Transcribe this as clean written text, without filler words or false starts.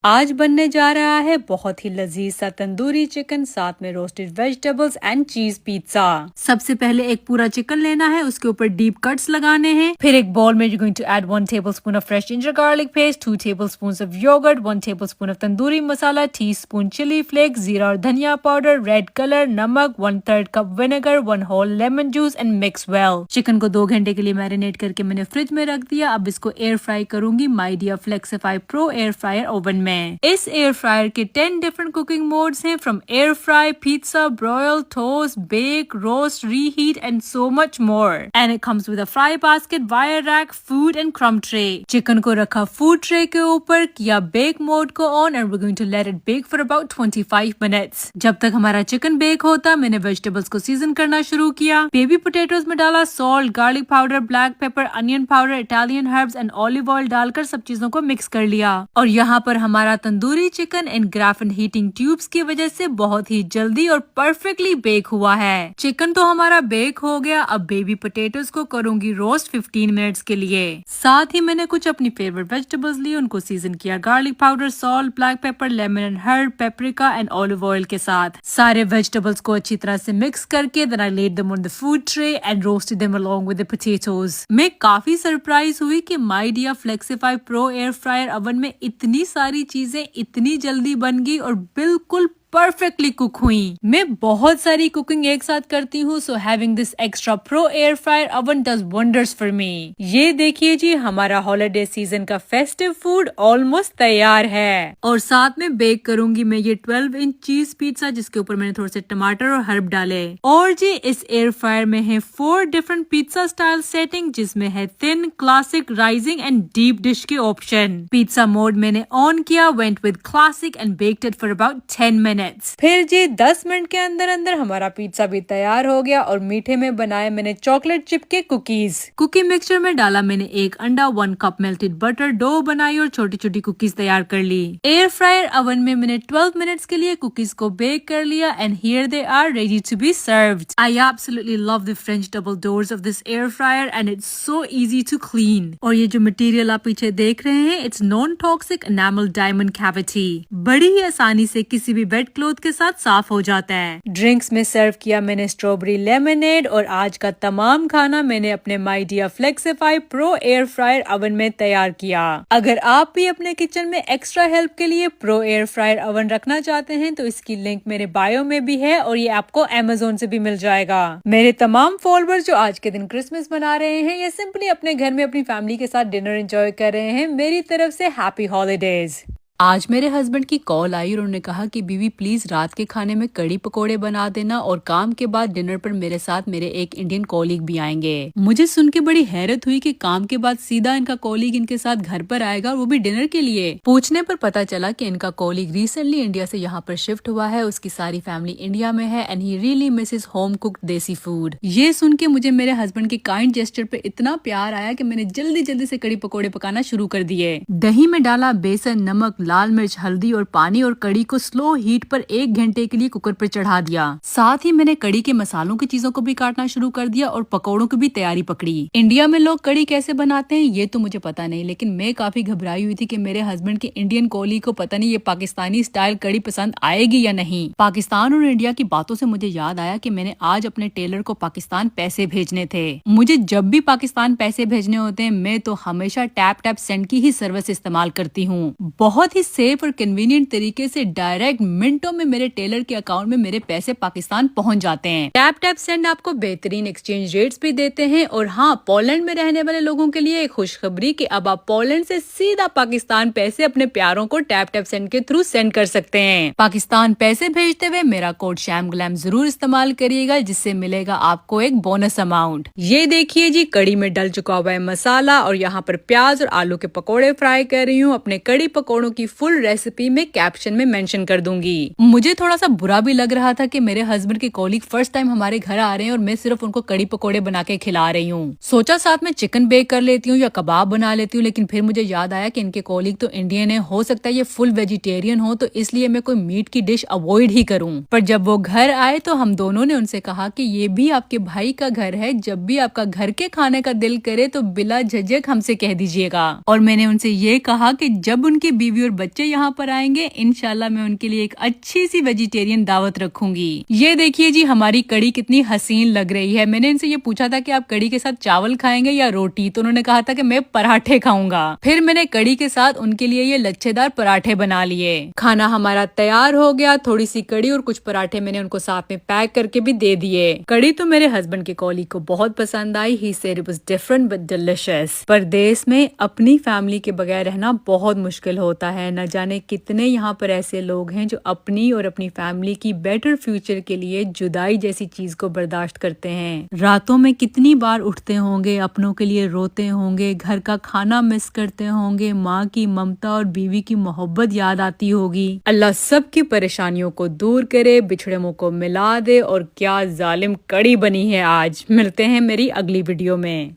आज बनने जा रहा है बहुत ही लजीज सा तंदूरी चिकन, साथ में रोस्टेड वेजिटेबल्स एंड चीज पिज्जा। सबसे पहले एक पूरा चिकन लेना है, उसके ऊपर डीप कट्स लगाने हैं। फिर एक बाउल में you're going to add 1 tablespoon of fresh ginger garlic paste, 2 tablespoons of yogurt, 1 tablespoon of tandoori masala, teaspoon chili flakes, जीरा और धनिया पाउडर, रेड कलर, नमक, 1/3 cup vinegar, 1 whole lemon juice and mix well। Chicken को 2 घंटे के लिए marinate करके मैंने फ्रिज में रख दिया। अब इसको एयर फ्राई करूंगी Midea Flexify Pro air fryer oven में। इस एयर फ्रायर के 10 डिफरेंट कुकिंग मोड्स हैं, from air fry, pizza, broil, toast, bake, roast, reheat and so much more. And it comes with a fry basket, wire rack, food and crumb tray. Chicken को रखा food tray के ऊपर, किया bake mode को on and we are going to let it bake for about 25 minutes. जब तक हमारा chicken bake होता, मैंने वेजिटेबल्स को सीजन करना शुरू किया। बेबी पोटैटोज में डाला salt, garlic powder, black pepper, onion powder, Italian herbs and olive oil डालकर सब चीजों को मिक्स कर लिया। और यहाँ पर हमारा tandoori chicken in graphene heating tubes की वजह से बहुत ही जल्दी और परफेक्टली बेक हुआ है। चिकन तो हमारा बेक हो गया। अब बेबी पोटैटोज को करूंगी रोस्ट 15 मिनट्स के लिए। साथ ही मैंने कुछ अपनी फेवरेट वेजिटेबल्स ली, उनको सीजन किया garlic powder, salt, black pepper, lemon and herb, paprika and olive oil के साथ। सारे वेजिटेबल्स को अच्छी तरह से मिक्स करके then I laid them on the food tray and roasted them along with the potatoes. मैं काफी सरप्राइज हुई कि Midea Flexify Pro air fryer oven में इतनी सारी चीजें इतनी जल्दी बन गई और बिल्कुल परफेक्टली कुक हुई। मैं बहुत सारी कुकिंग एक साथ करती हूँ, so having this extra pro air fryer oven does wonders for me. ये देखिए जी, हमारा हॉलिडे सीजन का फेस्टिव फूड ऑलमोस्ट तैयार है। और साथ में बेक करूंगी मैं ये 12 इंच चीज पिज्जा, जिसके ऊपर मैंने थोड़े से टमाटर और हर्ब डाले। और जी इस एयर फ्रायर में है 4 डिफरेंट पिज्जा स्टाइल सेटिंग, जिसमें है thin, classic, rising and deep dish के ऑप्शन। पिज्जा मोड मैंने ऑन किया, went with classic and baked it for about 10 minutes. फिर जी 10 मिनट के अंदर अंदर हमारा पिज्जा भी तैयार हो गया। और मीठे में बनाए मैंने चॉकलेट चिप के कुकीज। कुकी मिक्सचर में डाला मैंने 1 अंडा, 1 कप मेल्टेड बटर, डो बनाई और छोटी छोटी कुकीज तैयार कर ली। एयर फ्रायर ओवन में मैंने 12 मिनट्स के लिए कुकीज को बेक कर लिया and here they are ready to be served. I absolutely love the French double doors of this air fryer and it's so easy to clean. और ये जो मटेरियल आप पीछे देख रहे हैं, it's non toxic enamel diamond cavity. बड़ी ही आसानी से किसी भी वेट क्लॉथ के साथ साफ हो जाता है। ड्रिंक्स में सर्व किया मैंने स्ट्रॉबेरी लेमनेड। और आज का तमाम खाना मैंने अपने Midea Flexify Pro air fryer oven में तैयार किया। अगर आप भी अपने किचन में एक्स्ट्रा हेल्प के लिए प्रो एयर फ्रायर ओवन रखना चाहते हैं तो इसकी लिंक मेरे बायो में भी है और ये आपको Amazon से भी मिल जाएगा। मेरे तमाम फॉलोअर्स जो आज के दिन क्रिसमस मना रहे हैं या सिंपली अपने घर में अपनी फैमिली के साथ डिनर एंजॉय कर रहे हैं, मेरी तरफ से हैप्पी हॉलीडेज। आज मेरे हस्बैंड की कॉल आई और उन्होंने कहा कि बीवी प्लीज रात के खाने में कड़ी पकोड़े बना देना और काम के बाद डिनर पर मेरे साथ मेरे एक इंडियन कॉलीग भी आएंगे। मुझे सुन के बड़ी हैरत हुई कि काम के बाद सीधा इनका कॉलीग इनके साथ घर पर आएगा और वो भी डिनर के लिए। पूछने पर पता चला कि इनका कॉलीग रिसेंटली इंडिया से यहाँ पर शिफ्ट हुआ है, उसकी सारी फैमिली इंडिया में है and he really Mrs home cooked देसी फूड। ये सुन के मुझे मेरे हस्बैंड के काइंड जेस्चर पे इतना प्यार आया कि मैंने जल्दी जल्दी से कड़ी पकोड़े पकाना शुरू कर दिए। दही में डाला बेसन, नमक, लाल मिर्च, हल्दी और पानी और कड़ी को स्लो हीट पर 1 घंटे के लिए कुकर पर चढ़ा दिया। साथ ही मैंने कड़ी के मसालों की चीजों को भी काटना शुरू कर दिया और पकौड़ों की भी तैयारी पकड़ी। इंडिया में लोग कड़ी कैसे बनाते हैं ये तो मुझे पता नहीं, लेकिन मैं काफी घबराई हुई थी कि मेरे हस्बैंड के इंडियन कॉलीग को पता नहीं ये पाकिस्तानी स्टाइल कड़ी पसंद आएगी या नहीं। पाकिस्तान और इंडिया की बातों से मुझे याद आया कि मैंने आज अपने टेलर को पाकिस्तान पैसे भेजने थे। मुझे जब भी पाकिस्तान पैसे भेजने होते हैं मैं तो हमेशा टैप टैप सेंड की ही सर्विस इस्तेमाल करती हूँ। बहुत ही सेफ और कन्वीनियंट तरीके से डायरेक्ट मिनटों में मेरे टेलर के अकाउंट में मेरे पैसे पाकिस्तान पहुंच जाते हैं। टैप टैप सेंड आपको बेहतरीन एक्सचेंज रेट्स भी देते हैं। और हाँ, पोलैंड में रहने वाले लोगों के लिए एक खुशखबरी कि अब आप पोलैंड से सीधा पाकिस्तान पैसे अपने प्यारों को टैप टैप सेंड के थ्रू सेंड कर सकते हैं। पाकिस्तान पैसे भेजते हुए मेरा कोड शैम ग्लैम जरूर इस्तेमाल करिएगा, जिससे मिलेगा आपको एक बोनस अमाउंट। ये देखिए जी, कड़ी में डल चुका हुआ है मसाला और यहाँ पर प्याज और आलू के पकौड़े फ्राई कर रही हूँ। अपने कड़ी पकौड़ों की फुल रेसिपी में कैप्शन में मेंशन कर दूंगी। मुझे थोड़ा सा बुरा भी लग रहा था कि मेरे हस्बैंड के कॉलीग फर्स्ट टाइम हमारे घर आ रहे हैं और मैं सिर्फ उनको कड़ी पकोड़े बना के खिला रही हूँ। सोचा साथ में चिकन बेक कर लेती हूँ या कबाब बना लेती हूँ, लेकिन फिर मुझे याद आया कि इनके कॉलीग तो इंडियन है, हो सकता है ये फुल वेजिटेरियन हो, तो इसलिए मैं कोई मीट की डिश अवॉइड ही करूँ। पर जब वो घर आए तो हम दोनों ने उनसे कहा कि ये भी आपके भाई का घर है, जब भी आपका घर के खाने का दिल करे तो बिला झिझक हमसे कह दीजिएगा। और मैंने उनसे ये कहा कि जब उनकी बीवी और बच्चे यहाँ पर आएंगे, इंशाल्लाह मैं उनके लिए एक अच्छी सी वेजिटेरियन दावत रखूंगी। ये देखिए जी हमारी कड़ी कितनी हसीन लग रही है। मैंने इनसे ये पूछा था कि आप कड़ी के साथ चावल खाएंगे या रोटी, तो उन्होंने कहा था कि मैं पराठे खाऊंगा। फिर मैंने कड़ी के साथ उनके लिए ये लच्छेदार पराठे बना लिए। खाना हमारा तैयार हो गया। थोड़ी सी कड़ी और कुछ पराठे मैंने उनको साथ में पैक करके भी दे दिए। कड़ी तो मेरे हस्बैंड के कॉलीग को बहुत पसंद आई। He said it was different but delicious. परदेश में अपनी फैमिली के बगैर रहना बहुत मुश्किल होता है। न जाने कितने यहाँ पर ऐसे लोग हैं जो अपनी और अपनी फैमिली की बेटर फ्यूचर के लिए जुदाई जैसी चीज को बर्दाश्त करते हैं। रातों में कितनी बार उठते होंगे, अपनों के लिए रोते होंगे, घर का खाना मिस करते होंगे, माँ की ममता और बीवी की मोहब्बत याद आती होगी। अल्लाह सबकी परेशानियों को दूर करे, बिछड़े मुंह को मिला दे। और क्या जालिम कड़ी बनी है आज। मिलते हैं मेरी अगली वीडियो में।